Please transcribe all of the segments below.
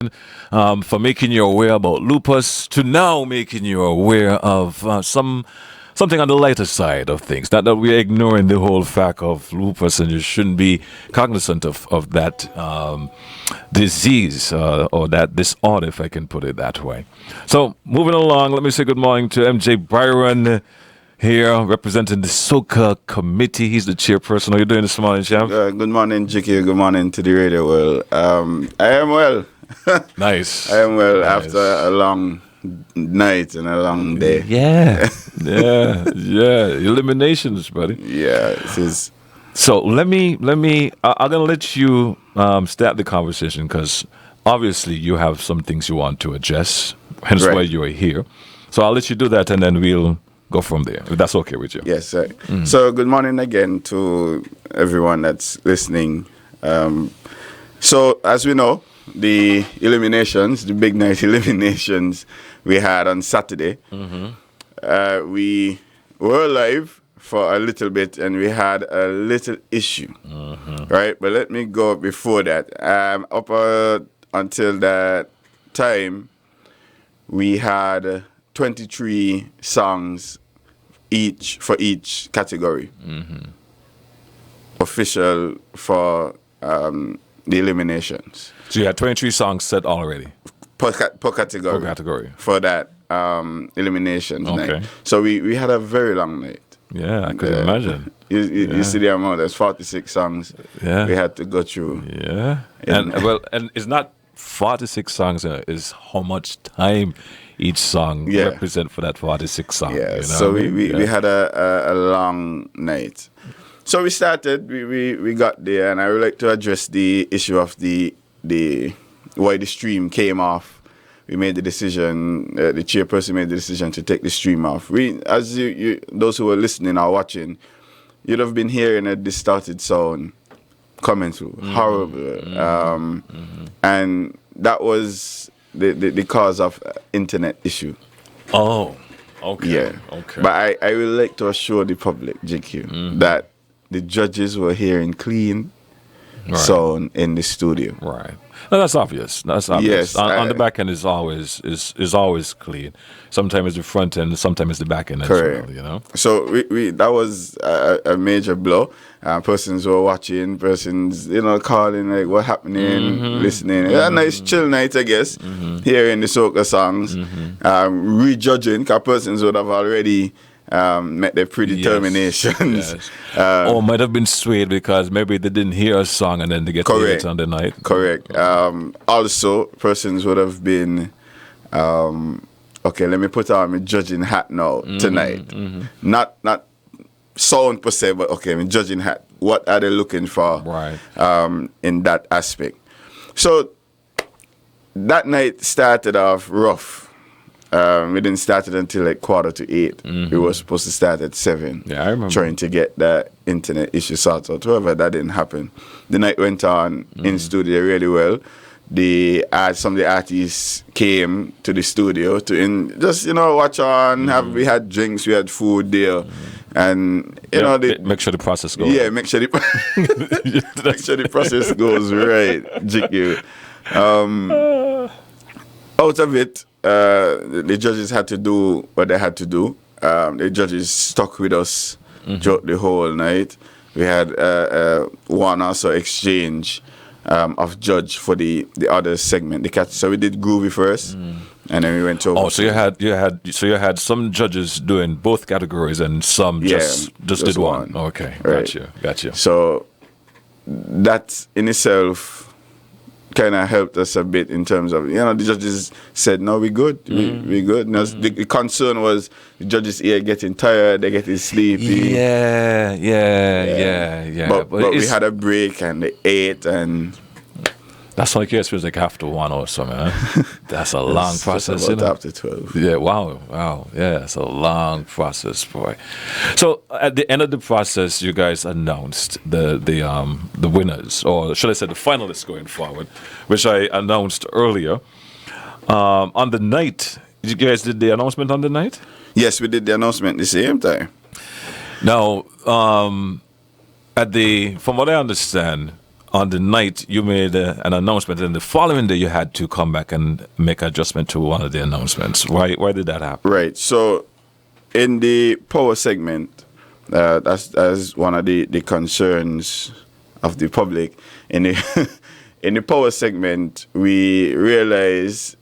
for making you aware about lupus to now making you aware of something on the lighter side of things. Not that we're ignoring the whole fact of lupus and you shouldn't be cognizant of that disease or that disorder, if I can put it that way. So, moving along, let me say good morning to MJ Byron here representing the Soca committee. He's the chairperson. How are you doing this morning, champ? Good morning, Jiki. Good morning to the radio world. I am well. Nice. I am well Nice. after a long night and a long day. Yeah. Yeah. Eliminations, buddy. Yeah, it is. So I'm gonna let you start the conversation because obviously you have some things you want to address, hence Right. why you are here. So I'll let you do that and then we'll go from there, if that's okay with you. Yes, sir. So good morning again to everyone that's listening. So as we know, the eliminations, the big night eliminations we had on Saturday, we were live for a little bit and we had a little issue, right? But let me go before that. Up until that time, we had 23 songs for each category. Official for the eliminations. So you had 23 songs set already Per category. per category. For that eliminations Okay. night. So we had a very long night. Yeah, I could imagine. You see the amount, there's 46 songs Yeah. we had to go through. Yeah. And it's not 46 songs, is how much time each song Yeah. represent for that 46 songs. Yeah, You know so what I mean? we had a long night. So we started, we got there, and I would like to address the issue of the why the stream came off. We made the decision, the chairperson made the decision to take the stream off. As those who were listening or watching, you'd have been hearing a distorted sound coming through, horrible. And that was the cause of internet issue. Oh, okay. Yeah. Okay. But I would like to assure the public, GQ, that the judges were hearing clean Right. sound in the studio. Right. No, that's obvious. That's obvious. Yes, On the back end is always clean. Sometimes it's the front end, sometimes it's the back end as Correct. well, you know? So we that was a major blow. Persons were watching, persons, calling, like, what happening, listening. A nice chill night, I guess, hearing the soca songs, rejudging, because persons would have already met their predeterminations. Yes. Or might have been swayed because maybe they didn't hear a song and then they get to hear it on the night. Correct. Also, persons would have been, okay, let me put on my judging hat now, tonight. Not sound per se, but okay, my judging hat. What are they looking for in that aspect? So, that night started off rough. We didn't start it until like 7:45. We were supposed to start at 7. Yeah, I remember. Trying to get that internet issue sorted out. However, that didn't happen. The night went on in studio really well. Some of the artists came to the studio to just watch on. We had drinks, we had food there, and make sure the process goes. Yeah, make sure the process goes right. GQ. Out of it, the judges had to do what they had to do. The judges stuck with us throughout the whole night. We had one also exchange of judge for the other segment. So we did groovy first, and then we went over. Oh, so you had some judges doing both categories and some just did one. Okay, right. Gotcha. So that in itself kind of helped us a bit in terms of, the judges said, no, we good, we good. And the concern was the judges here getting tired, they getting sleepy. Yeah. But we had a break and they ate, and that's like your experience like after 1 or something, huh? That's a long process, about after 12. Yeah, wow. Yeah, it's a long process, boy. So at the end of the process, you guys announced the winners, or should I say the finalists going forward, which I announced earlier. On the night, you guys did the announcement on the night? Yes, we did the announcement the same time. Now, from what I understand, on the night you made an announcement, and the following day you had to come back and make adjustment to one of the announcements. Why did that happen? Right. So in the power segment, that's one of the concerns of the public. In the in the power segment, we realized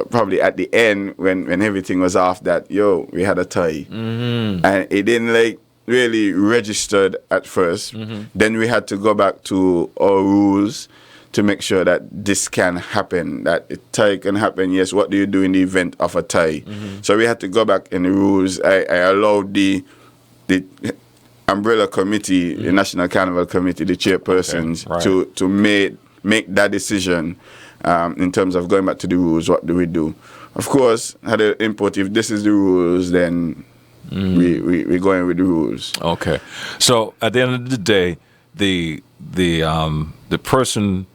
probably at the end when everything was off that we had a tie, and it didn't like really registered at first. Then we had to go back to our rules to make sure that this can happen, that a tie can happen. Yes, what do you do in the event of a tie? So we had to go back in the rules. I allowed the umbrella committee, the National Carnival Committee, the chairpersons, to make that decision in terms of going back to the rules. What do we do? Of course, had an input. If this is the rules, then we going with the rules. Okay. So at the end of the day, the person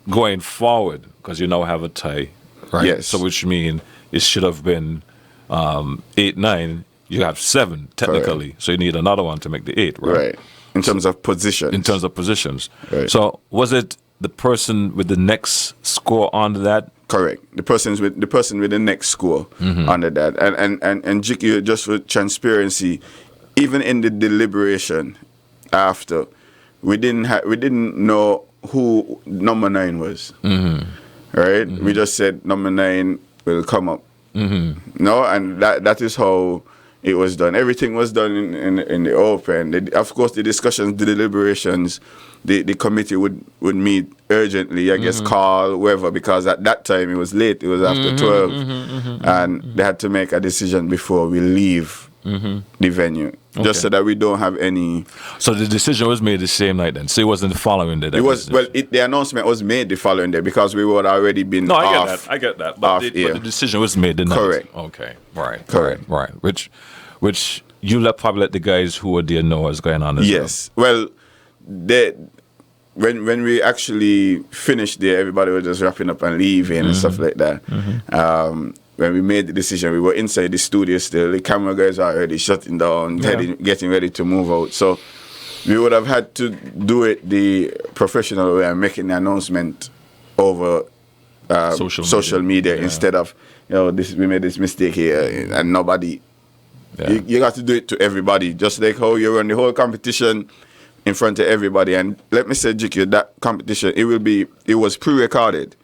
going forward, because you now have a tie, right? Yes. So which means it should have been 8, 9. You have 7 technically, correct. So you need another one to make the 8, right? Right. In terms of positions. In terms of positions. Right. So was it the person with the next score on that? Correct. The person with the next score under that. And Jiki, just for transparency, even in the deliberation after, we didn't know who number 9 was. Right? We just said number 9 will come up. No, and that is how it was done. Everything was done in the open. Of course, the discussions, the deliberations, the committee would meet urgently, I guess, call whoever, because at that time it was late. It was after 12. And they had to make a decision before we leave the venue, just so that we don't have any... So the decision was made the same night then? So it wasn't the following day? The announcement was made the following day because we would already been off. I get that. But the decision was made the night. Correct. Okay. Right. Correct. Right. Which you probably let the guys who were there know what's going on as yes. Well, when we actually finished there, everybody was just wrapping up and leaving and stuff like that. When we made the decision, we were inside the studio still. The camera guys are already shutting down, getting ready to move out. So we would have had to do it the professional way and making the announcement over social media instead of, we made this mistake here and nobody. Yeah. You got to do it to everybody, just like how you run the whole competition in front of everybody. And let me say, Jiki, that competition, it was pre-recorded.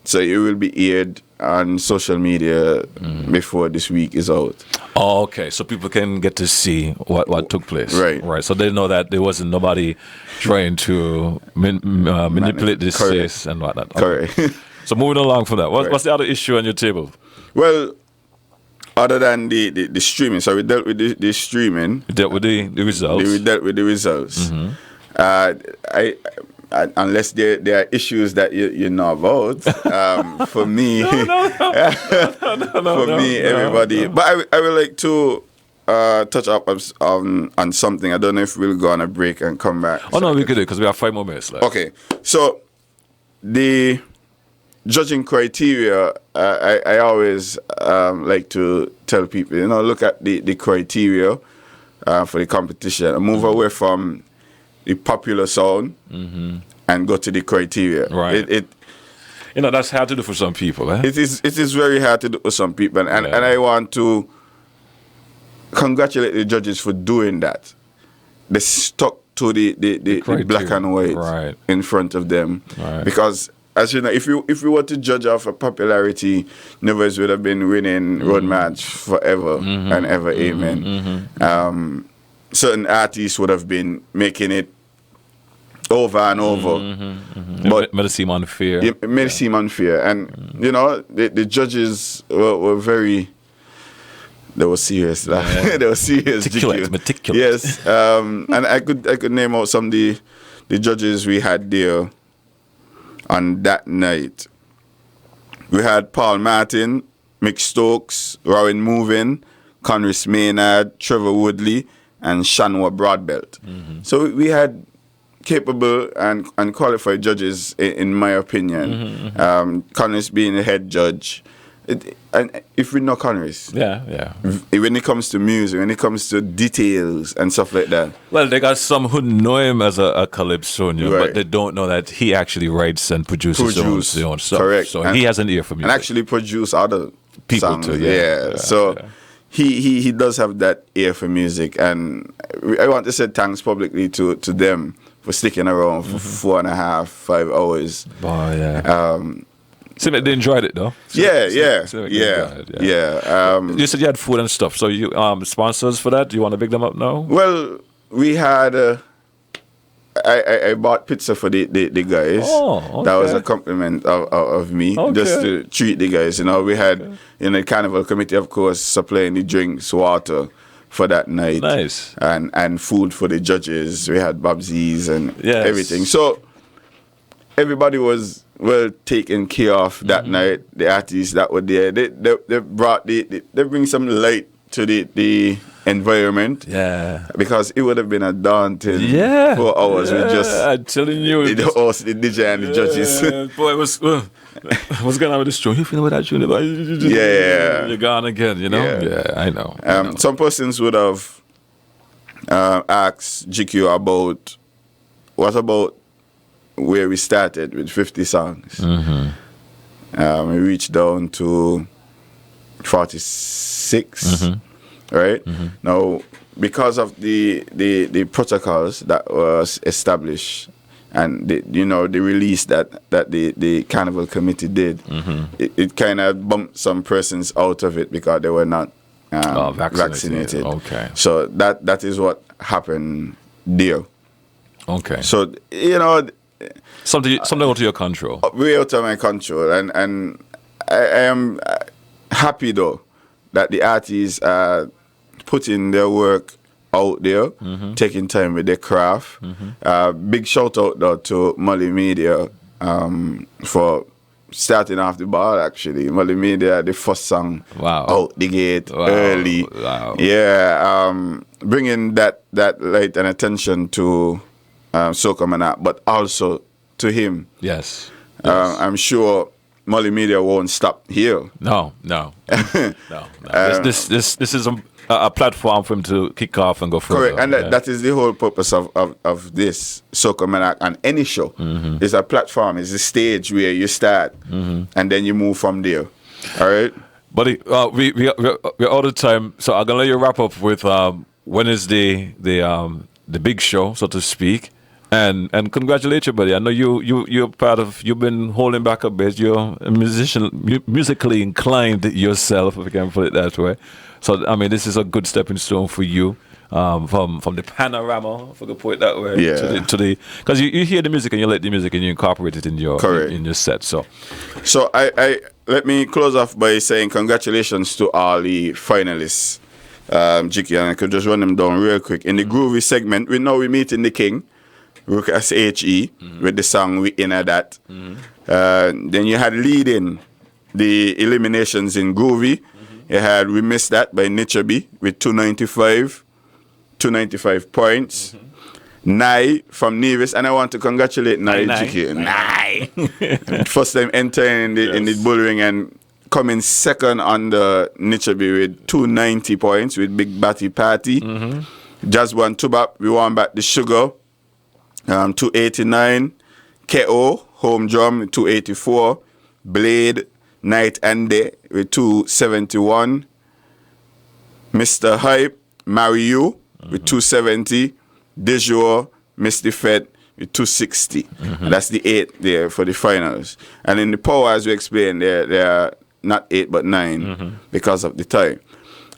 So it will be aired on social media before this week is out. Oh, okay. So people can get to see what took place. Right. So they know that there wasn't nobody trying to manipulate this space and whatnot. Okay. Correct. So moving along from that, what's the other issue on your table? Well, other than the streaming, so we dealt with the streaming. We dealt with the results. We dealt with the results. Unless there are issues that you know about, for me, everybody. But I would like to touch up on something. I don't know if we'll go on a break and come back. Oh, no, we could do it because we have 5 more minutes left. Okay. So, the judging criteria, I always like to tell people, look at the criteria for the competition and move away from the popular sound and go to the criteria. Right. That's hard to do for some people. It is very hard to do for some people. And I want to congratulate the judges for doing that. They stuck to the black and white in front of them. Right. Because, as you know, if we were to judge off of popularity, Nevers would have been winning road match forever and ever. Amen. Certain artists would have been making it over and over. But it made it seem unfair. It made it seem unfair. And, the judges were very... They were serious. They were serious. Meticulous. Yes. And I could name out some of the judges we had there on that night. We had Paul Martin, Mick Stokes, Rowan Movin, Conris Maynard, Trevor Woodley, and Shanwa Broadbelt. So we had capable and qualified judges, in my opinion. Conris being the head judge, and if we know Connery's, Yeah. when it comes to music, when it comes to details and stuff like that. Well, they got some who know him as a calypsonian, Right. but they don't know that he actually writes and produces his own stuff. Correct. So he has an ear for music. And actually produce other People songs. too, Yeah. So yeah. he does have that ear for music, and I want to say thanks publicly to them for sticking around for 4.5, 5 hours. Oh, yeah. Seemed like they enjoyed it though. Seemed like they Yeah. enjoyed it, yeah. You said you had food and stuff. So you sponsors for that? Do you want to big them up now? Well, we had. I bought pizza for the guys. Oh, okay. That was a compliment of me, just to treat the guys. We had the carnival committee, of course, supplying the drinks, water for that night. Nice. And food for the judges. We had Babsies and everything. So everybody was well taken care of that night. The artists that were there, they brought they bring some light to the environment. Yeah. Because it would have been a daunting 4 hours with just I'm telling you. the host, the DJ, and the judges. Boy, what's going on with this tune? You feeling about that tune? Yeah. You're gone again, you know? Yeah, I know. Some persons would have asked GQ about what about where we started with 50 songs. Mm-hmm. We reached down to 46, right? Mm-hmm. Now, because of the protocols that was established and the release that the Carnival Committee did, it kind of bumped some persons out of it because they were not vaccinated. Okay. So that is what happened there. Okay. So, something out of your control. Way out of my control. And I am happy, though, that the artists are putting their work out there, taking time with their craft. Big shout out, though, to Multimedia for starting off the ball, actually. Multimedia, the first song out the gate early. Wow. Yeah, bringing that light and attention to Soca Monarch, but also to him. Yes. I'm sure Multimedia won't stop here. No. This is a platform for him to kick off and go further. Correct, and that is the whole purpose of this Soca Monarch and any show. It's a platform, it's a stage where you start and then you move from there. All right? Buddy, we're out of time, so I'm gonna let you wrap up with when is the big show, so to speak. And congratulate you, buddy. I know you're part of. You've been holding back a bit. You're a musically inclined yourself, if I can put it that way. So I mean, this is a good stepping stone for you, from the panorama, if I could put it that way. Yeah. To the because you hear the music and you like the music and you incorporate it in your set. So I let me close off by saying congratulations to all the finalists. Jiki, and I could just run them down real quick. In the groovy segment, we meet in the King. Lucas H.E. with the song We Inner That. Then you had leading the eliminations in Groovy. You had We Missed That by Nichabi with 295 points. Nai from Nevis, and I want to congratulate Nai. Nai. First time entering in the bullring and coming second on the Nichabi with 290 points with Big Batty Party. Just one Tubap, we won back the Sugar. 289, KO, Home Drum, 284, Blade, Night and Day with 271, Mr. Hype, Marry You with 270, Dejour, Misty Fed with 260. That's the 8 there for the finals. And in the power, as we explained, they are not 8 but 9 because of the time.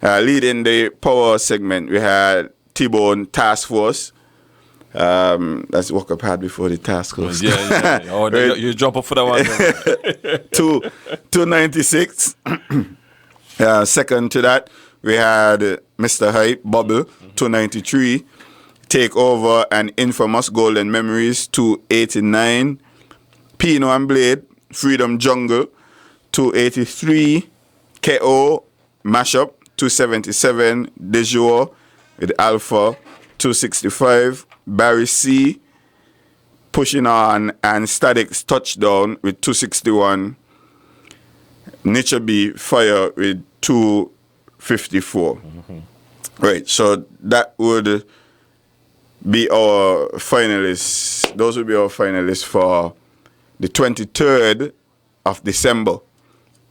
Leading the power segment, we had T-Bone Task Force. That's Walk Up Hard before the task force. Yeah. Oh, you jump up for that one. 296. Second to that, we had Mr. Hype, Bubble, 293. Takeover and Infamous Golden Memories, 289. Pino and Blade, Freedom Jungle, 283. KO, Mashup, 277. Dejour with Alpha, 265. Barry C, Pushing On, and Static's Touchdown with 261. Nature B Fire with 254. Right, so that would be our finalists. Those would be our finalists for the 23rd of December,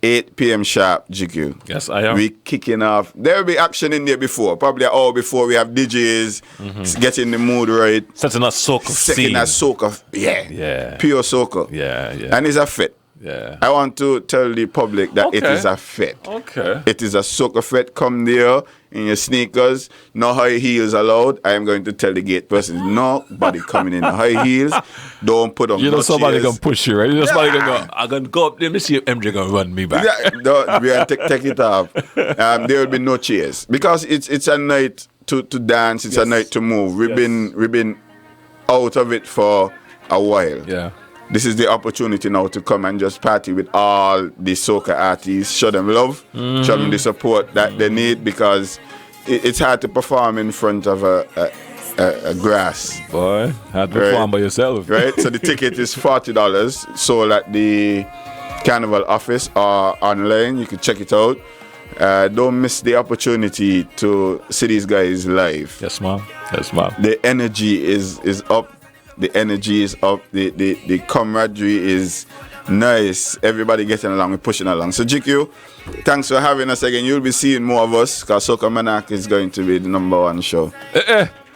8 p.m. sharp, GQ. Yes, I am. We kicking off. There will be action in there before, probably an hour before. We have DJs, getting the mood right. Setting a soca Setting scene. a soca, Yeah. pure soca. Yeah. And it's a fit. Yeah. I want to tell the public that it Okay. is a fit. Okay. It is a soca fit. Come there in your sneakers. No high heels allowed. I am going to tell the gate person, nobody coming in the high heels. Don't put on You know no somebody chairs. gonna push you, right? You know somebody gonna go, I'm gonna go up there, let me see if MJ gonna run me back. Yeah, no, we are take it off. There will be no chairs because it's a night to dance. It's a night to move. We've been out of it for a while. Yeah. This is the opportunity now to come and just party with all the soca artists, show them love, show them the support that they need, because it's hard to perform in front of a grass. Boy, had to perform by yourself. Right? So the ticket is $40, sold at the Carnival office or online. You can check it out. Don't miss the opportunity to see these guys live. Yes, ma'am. Yes, ma'am. The energy is up. The energy is up. The camaraderie is nice. Everybody getting along. We're pushing along. So GQ, thanks for having us again. You'll be seeing more of us because Soca Monarch is going to be the #1 show.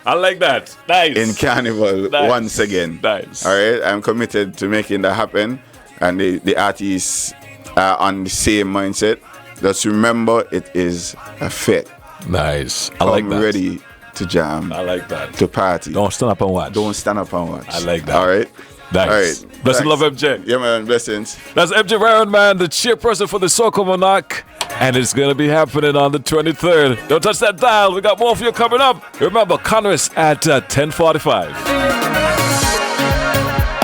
I like that. Nice. In Carnival once again. Nice. All right. I'm committed to making that happen. And the artists are on the same mindset. Just remember, it is a fit. Nice. I like that. Ready to jam. I like that. To party. Don't stand up and watch. Don't stand up and watch. I like that. All right. Nice. All right. Blessing, Thanks. love, MJ. Yeah, man. Blessings. That's MJ Byron, man, the chairperson for the Soca Monarch. And it's going to be happening on the 23rd. Don't touch that dial. We got more for you coming up. Remember, Congress at 10:45.